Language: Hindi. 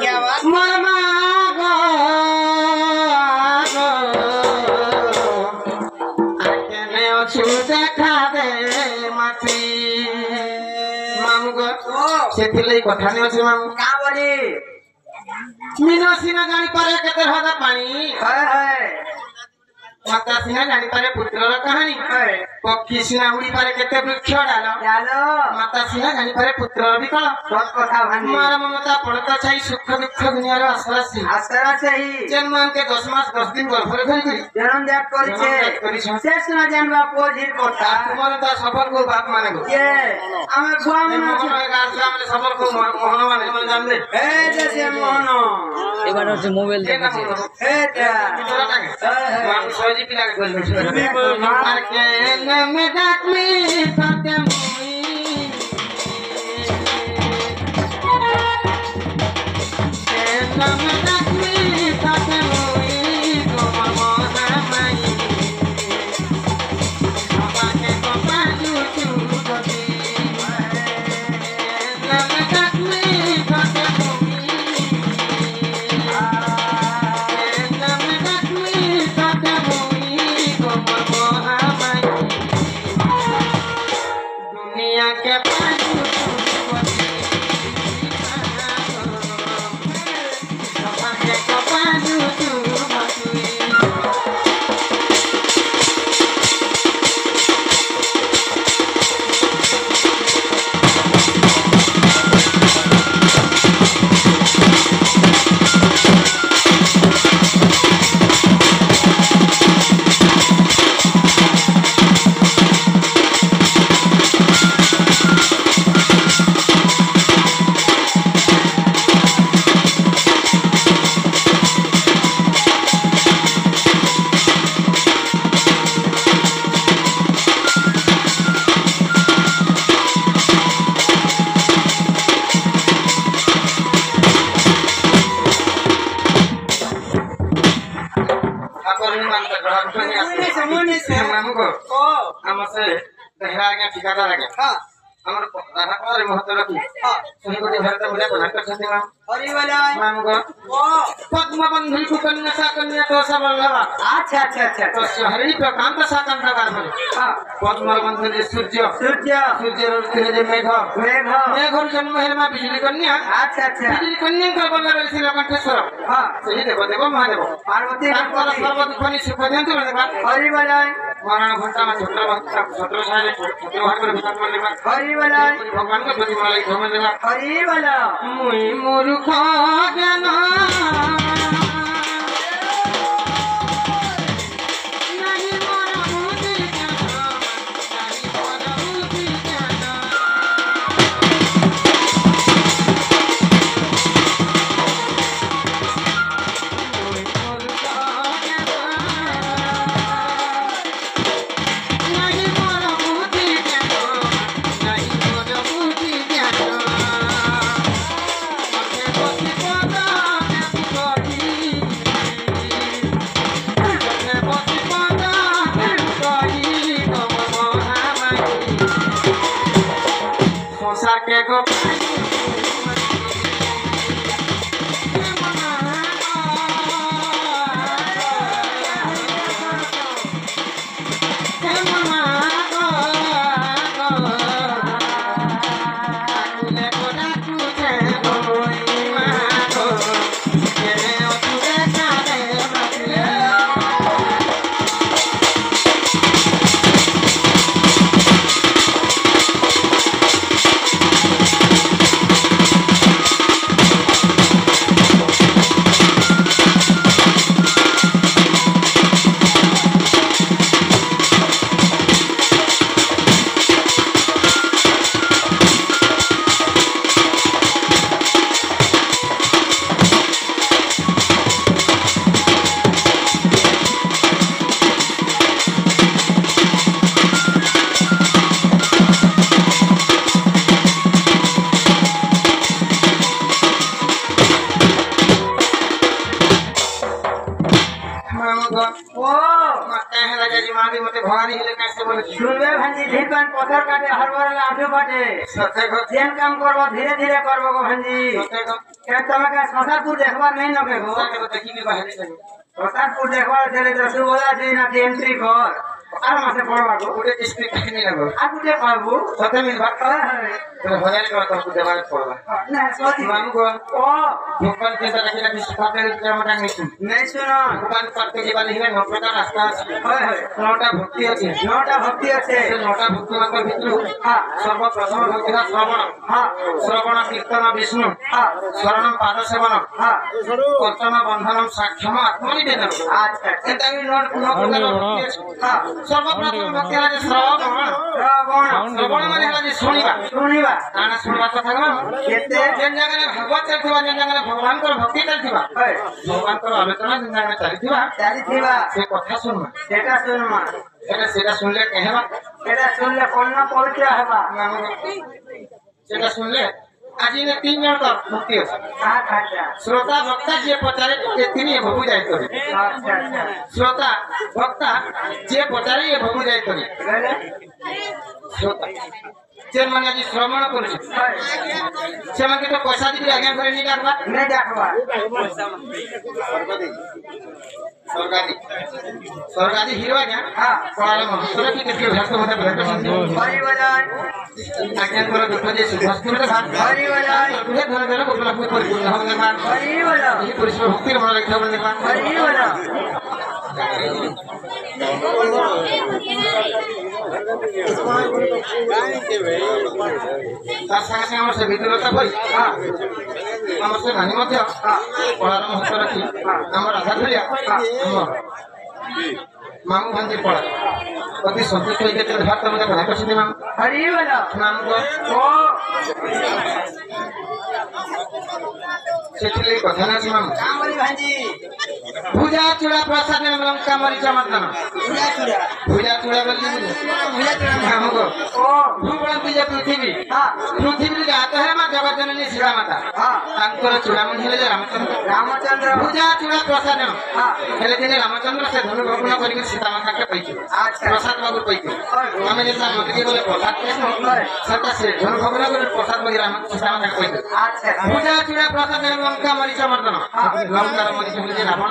क्या बात मामा गो आकेने अछु देखा दे माटी मामू गो सेथिले कथा नै अछि मामू का बोली मीनो सिना जानी पारे केते होदा पानी है माता सिना जानी पारे पुत्रर कहानी पक्षी सिना उड़ी पारे केते वृक्ष डालो चलो माता सिना जानी पारे पुत्रर विकल सब कथा भानी मार ममता पड़ता चाहि सुख दुख दुनिया रो आसरासी आसरा सही जन्मान के 10 मास 10 दिन गर्भरे धरि जन्म देख जन्म ত্যাগ करिছে করিছে। শেষ না জানবা পোজির কথা তোমার তা সফল কো বাপ মানে গো ये আমার বুয়া মনে আছে মোহন গাছ আমরা সফল কো মোহন মানে তুমি জানলে এই যে সে মোহন এবার হচ্ছে মোবাইল দেখাচ্ছে এটা ভিতরটাকে আমি সহজে পিলাকে বলবো আর কে নামে ডাকলি তাতে মুই কে নামে ডাকলি তাতে মুই তোমার মনে নাই আমাকে কথা জুচু গতি নামে ডাকলি তাতে মুই दुनिया के समोने से हमको ओ हमसे दहरा के ठिकाना लगे हां हमर राधा कुमार महतो रखी सही कोटी भारत मुझे बना कर छथि ना हरि वाला हमको ओ पद्म बंधु को कन्या सा कन्या तो सब लगा अच्छा अच्छा अच्छा तो हरि प्रकांत सा कंठ कर बोले हां पद्म बंधु जे सूर्य सूर्य सूर्य रे जे मेघ मेघ मेघ जन्म हेमा बिजली कन्या अच्छा अच्छा बिजली कन्या का बोला रे श्री कंठेश्वर हां सही देव देव महादेव पार्वती ताकर सर्व दुखनि सुख देंतु देखा हरि वाला मरण घंटा में छत्र सारे छत्र भाग कर भीतर में लेबा हरि वाला भगवान को प्रति मलाई धम देबा हरि वाला मुई मूर्ख ज्ञान नहीं मोर बुद्धि ज्ञान नहीं मोर बुद्धि ज्ञान मुई मूर्ख ज्ञान नहीं मोर बुद्धि ज्ञान नहीं मोर बुद्धि ज्ञान मते बसी पदा ने पुरी मते बसी पदा ने पुरी गम महामाई संसार के गो मारी मते भवानी हिले कैसे बोले শুনবে ভাঞ্জি ঢিল পান পথর কাটে হরবর লাঠু কাটে सत्य को যেন কাম করবো ধীরে ধীরে করবো গো ভাঞ্জি सत्य को কেন তোমাকে শশারপুর দেখবার নেই নকে গো सत्य को देखी नहीं बाहर से শশারপুর দেখবার ছেলে তো সুবোধা যে নাকি এন্ট্রি কর আর মাসে পড়বা গো पूरे स्ट्रीट नहीं लगो আর কুটে পারবো सत्य मिल बात तो हजार के बात हमको देवार पड़वा না সত্যি मामू को ও भोपाल के तरह के किसी पापे के मटा नहीं सुन নেই শুনো भोपाल पाते के वाले हिले नौका का रास्ता হয় হয় नौटा भक्ति আছে নটা ভক্তি আছে से नौटा भक्ति मतलब ভিতর হ্যাঁ सर्वप्रथम भक्ति का श्रवण হ্যাঁ श्रवण कीर्तन विष्णु হ্যাঁ शरणम पाद सेवन হ্যাঁ कर्तन बंधनम साक्षम आत्मनिवेदन আচ্ছা এটা আমি নোট পুনঃ প্রকার ভক্তি আছে হ্যাঁ सर्वप्रथम भक्ति हला जे श्रवण শ্রবণ श्रवण माने हला जे सुनिबा শুনিবা काना सुनबा কথা गलो কেতে जेन जगह भगवत चलथिबा जेन जगह भगवान को भक्ति चलथिबा হয় भगवान को आलोचना जेन जगह चलथिबा চালিথিবা से কথা सुनबा সেটা শুনমা সেটা শুনলে কহেবা সেটা শুনলে কন্যা পবিত্র হবা সেটা শুনলে আজি ने 3 जन का मुक्ति আছে কাহা খাটা श्रोता वक्ता जे पचारे ये तीन भगु जाय करे আচ্ছা আচ্ছা श्रोता वक्ता जे पचारे ये भगु जाय करे গেলে श्रोता जे माने जी श्रवण करूଛି হয় से माने तो पैसा दी आज्ञा करे नहीं डाकबा নে দেখবা सरकारी हिरो आज्ञा হ্যাঁ पळाला महत्व की किती भाषा मध्ये भेट হরি বলাই आज्ञा कर दुख जे सुभाषपुर भाग হরি বলাই तुझे धन धन गोपाल पूर परिपूर्ण होने मान হরি বলা ये पुरुष भक्ति मन रखा बने मान হরি বলা তার সঙ্গে সঙ্গে আমার সে ভিতরতা কই আমার সে ভানি মধ্যে পড়ার মহত্ব রাখি আমার রাধা ধরিয়া আমার মামু ভাঞ্জি পড়া অতি সন্তুষ্ট হয়ে গেছে ভাত তোমাকে ভাই করছি মামু হরি বলা মামু ও সেটির কথা না মামু কামরি ভাঞ্জি ভুজা চূড়া প্রসাদ নিলাম কামারি চমৎকার উড়া চুড়া ভুজা চূড়া বলি উড়া চুড়া মামু গো ও ভূপতি যে পৃথিবী হ্যাঁ পৃথিবীর জাত হে মা জগজ্জননী সীতা মাতা হ্যাঁ তাঙ্কর চূড়ামণি হেলে যে রামচন্দ্র রামচন্দ্র ভুজা চূড়া প্রসাদ হ্যাঁ হেলে দিনে রামচন্দ্র সে ধনু ভগ্ন করি সীতা মাতাকে পাইছে আচ্ছা প্রসাদ বাবু পাইছে আমি যে তার মধ্যে বলে প্রসাদ কৃষ্ণ সেটা সে ধনু ভগ্ন করে প্রসাদ বলি রাম সীতা মাতাকে পাইছে আচ্ছা ভুজা চূড়া প্রসাদ লঙ্কা মরিচ মর্দন লঙ্কার মরিচ বলি যে রাবণ